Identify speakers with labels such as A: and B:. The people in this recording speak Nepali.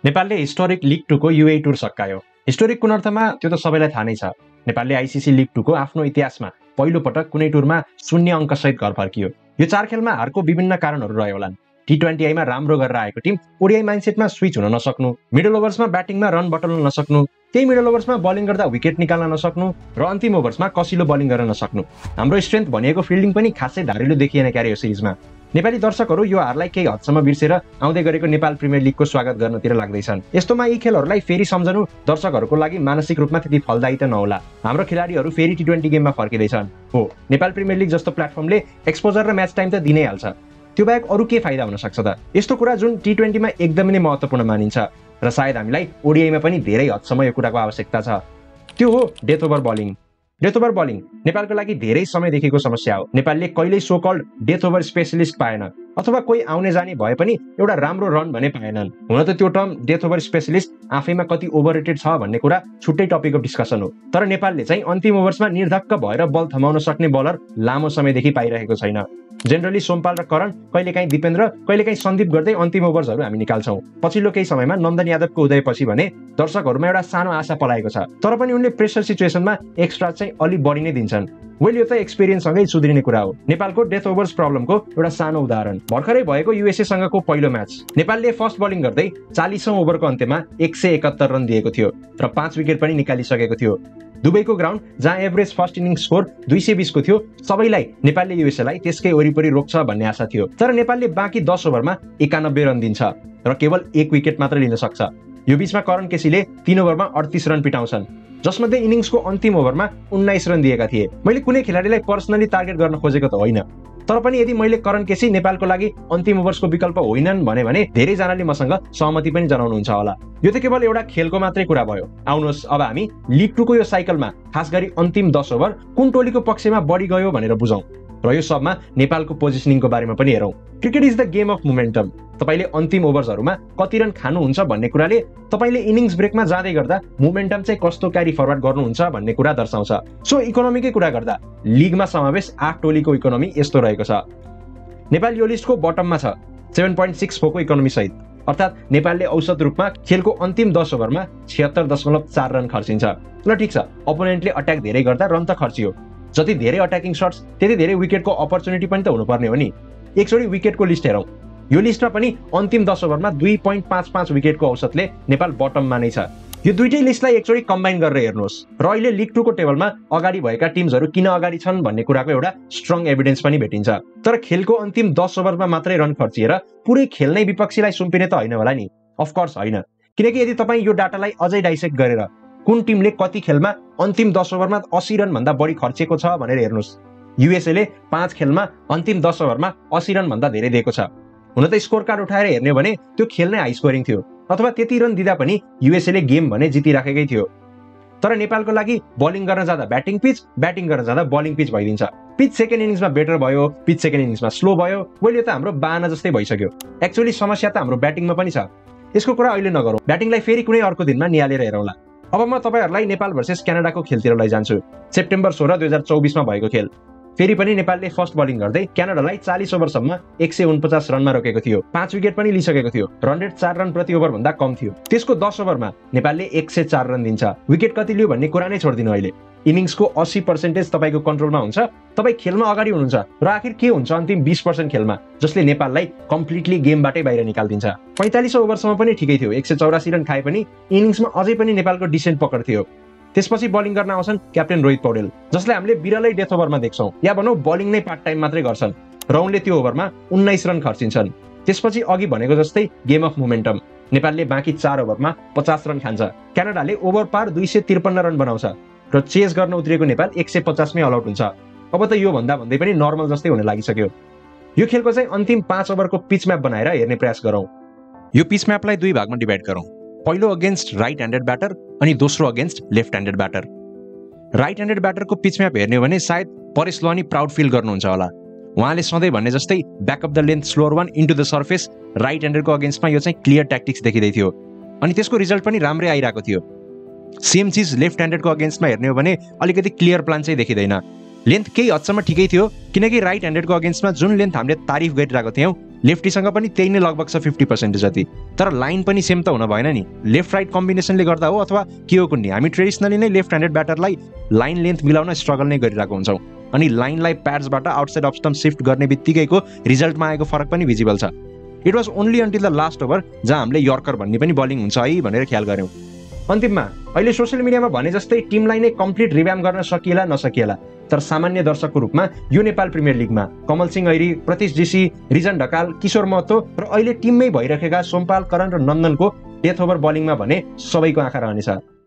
A: नेपालले हिस्टोरिक लिग 2 को युए टुर सकायो। हिस्टोरिक कुन अर्थमा त्यो त सबैलाई थाहा नै छ। नेपालले आईसीसी लिग 2 को आफ्नो इतिहासमा पहिलो पटक कुनै टुरमा 0 अङ्कसहित घर फर्कियो। यो 4 खेलमा हारको विभिन्न कारणहरू रहे होलान्। T20 मा राम्रो गरेर आएको टिम ओडीआई माइन्डसेटमा स्विच हुन नसक्नु, मिडल ओभर्समा ब्याटिङमा रन बटुल्न नसक्नु, त्यही मिडल ओभर्समा बलिङ गर्दा विकेट निकाल्न नसक्नु र अन्तिम ओभर्समा कसिलो बलिङ गर्न नसक्नु। हाम्रो स्ट्रेन्थ भनिएको फिल्डिङ पनि खासै धारिलो देखिएन क्यारे यो सिरिजमा। नेपाली दर्शकहरू यो हारलाई केही हदसम्म बिर्सेर आउँदै गरेको नेपाल प्रिमियर लिगको स्वागत गर्नतिर लाग्दैछन्। यस्तोमा यी खेलहरूलाई फेरि सम्झनु दर्शकहरूको लागि मानसिक रूपमा त्यति फलदायी त नहोला। हाम्रो खेलाडीहरू फेरि T20 गेममा फर्किँदैछन्। हो, नेपाल प्रिमियर लिग जस्तो प्लेटफर्मले एक्सपोजर र म्याच टाइम त दिनै हाल्छ। त्यो बाहेक अरू के फाइदा हुन सक्छ त? यस्तो कुरा जुन T20 मा एकदमै नै महत्त्वपूर्ण मानिन्छ र सायद हामीलाई ओडीआईमा पनि धेरै हदसम्म यो कुराको आवश्यकता छ। त्यो हो death over bowling. Death over bowling नेपालको लागि धेरै समयदेखिको समस्या हो। नेपालले कहिल्यै so called death over specialist पाएन, अथवा कोही आउने जाने भए पनि एउटा राम्रो रन भने पाएनन्। हुन त त्यो टर्म डेथ ओभर स्पेशलिस्ट आफैमा कति ओभररेटेड छ भन्ने कुरा छुट्टै टपिक अफ डिस्कसन हो। तर नेपालले चाहिँ अन्तिम ओभर्समा निर्धक्क भएर बल थमाउन सक्ने बलर लामो समयदेखि पाइरहेको छैन। जेनरली सोमपाल र करण, कहिलेकाहीँ दिपेन्द्र, कहिलेकाहीँ सन्दीप गर्दै अन्तिम ओभर्सहरू हामी निकाल्छौँ। पछिल्लो केही समयमा नन्दन यादवको उदयपछि भने दर्शकहरूमा एउटा सानो आशा पलाएको छ। तर पनि उनले प्रेसर सिचुएसनमा एक्स्ट्रा चाहिँ अलि बढी नै दिन्छन्। वेल, यो त एक्सपिरियन्ससँगै सुध्रिने कुरा हो। नेपालको डेथ ओभर्स प्रब्लमको एउटा सानो उदाहरण भर्खरै भएको युएसए सँगको पहिलो म्याच। नेपालले फर्स्ट बलिङ गर्दै 40औं ओभरको अन्त्यमा 171 रन दिएको थियो र 5 विकेट पनि निकालिसकेको थियो। दुबईको ग्राउन्ड जहाँ एभरेज फर्स्ट इनिङ्स स्कोर 220 को थियो, सबैलाई नेपालले युएसएलाई त्यसकै वरिपरि रोक्छ भन्ने आशा थियो। तर नेपालले बाँकी 10 ओभरमा 91 रन दिन्छ र केवल 1 विकेट मात्र लिन सक्छ। यो बीचमा करण केसीले 3 ओभरमा 38 रन पिटाउँछन्, जसमध्ये इनिङ्सको अन्तिम ओभरमा 19 रन दिएका थिए। मैले कुनै खेलाडीलाई पर्सनली टार्गेट गर्न खोजेको त होइन, तर पनि यदि मैले करण केसी नेपालको लागि अन्तिम ओभर्सको विकल्प होइनन् भने धेरैजनाले मसँग सहमति पनि जनाउनुहुन्छ होला। यो त केवल एउटा खेलको मात्रै कुरा भयो। आउनुहोस् अब हामी लिग 2 को यो साइकलमा खास गरी अन्तिम 10 ओभर कुन टोलीको पक्षमा बढी गयो भनेर बुझौँ र यो सबमा नेपालको पोजिसनिङको बारेमा पनि हेरौँ। Cricket is the game of momentum. तपाईले अन्तिम ओभर्सहरूमा कति रन खानुहुन्छ भन्ने कुराले तपाईले इनिङ्स ब्रेकमा जाँदै गर्दा मोमेन्टम चाहिँ कस्तो क्यारी फरवर्ड गर्नुहुन्छ भन्ने कुरा दर्शाउँछ। सो इकोनोमीकै कुरा गर्दा लिगमा समावेश 8 टोलीको इकोनोमी यस्तो रहेको छ। नेपाल यो लिस्टको बटममा छ 7.64 को इकोनोमी सहित, अर्थात् नेपालले औसत रूपमा खेलको अन्तिम 10 ओभरमा 76.4 रन खर्चिन्छ। ल ठिक छ, अपोनेन्टले अट्याक धेरै गर्दा रन त खर्चियो। जति धेरै अट्याकिङ शट्स त्यति धेरै विकेटको अपर्च्युनिटी पनि त हुनुपर्ने हो नि। एकचोटि विकेटको लिस्ट हेरौँ। यो लिस्टमा पनि अन्तिम 10 ओभरमा 2.55 विकेटको औसतले नेपाल बटममा नै छ। यो दुईटै लिस्टलाई एकचोटि कम्बाइन गरेर हेर्नुहोस् र अहिले लिग 2 को टेबलमा अगाडि भएका टिम्सहरू किन अगाडि छन् भन्ने कुराको एउटा स्ट्रङ एभिडेन्स पनि भेटिन्छ। तर खेलको अन्तिम 10 ओभरमा मात्रै रन खर्चिएर पुरै खेल नै विपक्षीलाई सुम्पिने त होइन होला नि? अफकोर्स होइन, किनकि यदि तपाईँ यो डाटालाई अझै डाइसेक्ट गरेर कुन टिमले कति खेलमा अन्तिम 10 ओभरमा 80 रन भन्दा बढी खर्चेको छ भनेर हेर्नुहोस्। युएसएले 5 खेलमा अन्तिम 10 ओभरमा 80 रन भन्दा धेरै दिएको छ। हुन त स्कोर कार्ड उठाएर हेर्ने भने त्यो खेल नै हाई स्कोरिङ थियो, अथवा त्यति रन दिँदा पनि युएसएले गेम भने जितिराखेकै थियो। तर नेपालको लागि बलिङ गर्न जाँदा ब्याटिङ पिच, ब्याटिङ गर्न जाँदा बलिङ पिच भइदिन्छ। पिच सेकेन्ड इनिङ्समा बेटर भयो, पिच सेकेन्ड इनिङ्समा स्लो भयो। वेल, यो त हाम्रो बाहना जस्तै भइसक्यो। एक्चुअली समस्या त हाम्रो ब्याटिङमा पनि छ। यसको कुरा अहिले नगरौँ, ब्याटिङलाई फेरि कुनै अर्को दिनमा निहालेर हेरौँला। अब म तपाईहरुलाई नेपाल भर्सेस क्यानाडाको खेलतिर लैजान्छु। सेप्टेम्बर 16 2024 मा भएको खेल। फेरि पनि नेपालले फर्स्ट बलिङ गर्दै क्यानाडालाई 40 ओभरसम्म 149 रनमा रोकेको थियो। 5 विकेट पनि लिइसकेको थियो। रन रेट 4 रन प्रति ओभर भन्दा कम थियो। त्यसको 10 ओभरमा नेपालले 104 रन दिन्छ। विकेट कति लियो भन्ने कुरा नै छोड्दिनु अहिले। इनिङ्सको 80% तपाईको कन्ट्रोलमा हुन्छ, तपाई खेलमा अगाडि हुनुहुन्छ र आखिर के हुन्छ अन्तिम 20% खेलमा जसले नेपाललाई कम्प्लिटली गेमबाटै बाहिर निकाल्दिन्छ। 45 ओभरसम्म पनि ठिकै थियो, 184 रन खाए पनि इनिङ्समा अझै पनि नेपालको डिसेन्ट पकड थियो। त्यसपछि बलिङ गर्न आउँछन् क्याप्टेन रोहित पौडेल, जसले हामीले बिरलै डेथ ओभरमा देख्छौं, या भनौं बलिङ नै पार्ट टाइम मात्रै गर्छन् र उनले त्यो ओभरमा 19 रन खर्चिन्छन्। त्यसपछि अघि भनेको जस्तै गेम अफ मोमेन्टम, नेपालले बाँकी 4 ओभरमा 50 रन खान्छ। क्यानाडाले ओभर पार 253 रन बनाउँछ र चेस गर्न उत्रिएको नेपाल 150 मै अल आउट हुन्छ। अब त यो भन्दा भन्दै पनि नर्मल जस्तै हुन लागिसक्यो। यो खेलको चाहिँ अन्तिम 5 ओभरको पिच म्याप बनाएर हेर्ने प्रयास गरौं। यो पिच म्यापलाई दुई भागमा डिभाइड गरौं। पहिलो अगेन्स्ट राइट ह्यान्डेड ब्याटर अनि दोस्रो against left handed batter. Right handed ब्याटरको पिच म्याप हेर्ने हो भने सायद परेश लोहानी प्राउड फिल गर्नुहुन्छ होला। उहाँले सधैँ भन्ने जस्तै back of the length slower one into the surface right ह्यान्डेडको अगेन्स्टमा यो चाहिँ क्लियर ट्याक्टिक्स देखिँदै थियो अनि त्यसको रिजल्ट पनि राम्रै आइरहेको थियो। सेम चिज लेफ्ट ह्यान्डेडको अगेन्स्टमा हेर्ने हो भने अलिकति क्लियर प्लान चाहिँ देखिँदैन। लेन्थ केही हदसम्म ठिकै थियो, किनकि राइट ह्यान्डेडको अगेन्स्टमा जुन लेन्थ हामीले तारिफ गरिरहेको थियौँ लेफ्टीसँग पनि त्यही नै लगभग छ 50% जति। तर लाइन पनि सेम त हुन भएन नि, लेफ्ट राइट कम्बिनेसनले गर्दा हो अथवा के हो कुन्नी, हामी ट्रेडिसनली नै लेफ्ट ह्यान्डेड ब्याटरलाई लाइन लेन्थ मिलाउन स्ट्रगल नै गरिरहेको हुन्छौँ। अनि लाइनलाई प्याड्सबाट आउटसाइड अफ स्टम्प शिफ्ट गर्ने बित्तिकैको रिजल्टमा आएको फरक पनि भिजिबल छ। It was only until the last over जहाँ हामीले यर्कर भन्ने पनि बलिङ हुन्छ है भनेर ख्याल गऱ्यौँ। अन्तिममा अहिले सोसियल मिडियामा भने जस्तै टिमलाई नै कम्प्लिट रिभ्याम गर्न सकिएला नसकिएला, तर सामान्य दर्शकको रूपमा यो नेपाल प्रिमियर लिगमा कमल सिंह ऐरी, प्रतीश जीसी, रिजन ढकाल, किशोर महतो र अहिले टिममै भइरहेका सोमपाल, करण र नन्दनको डेथ ओभर बलिङमा भने सबैको आँखा रहनेछ।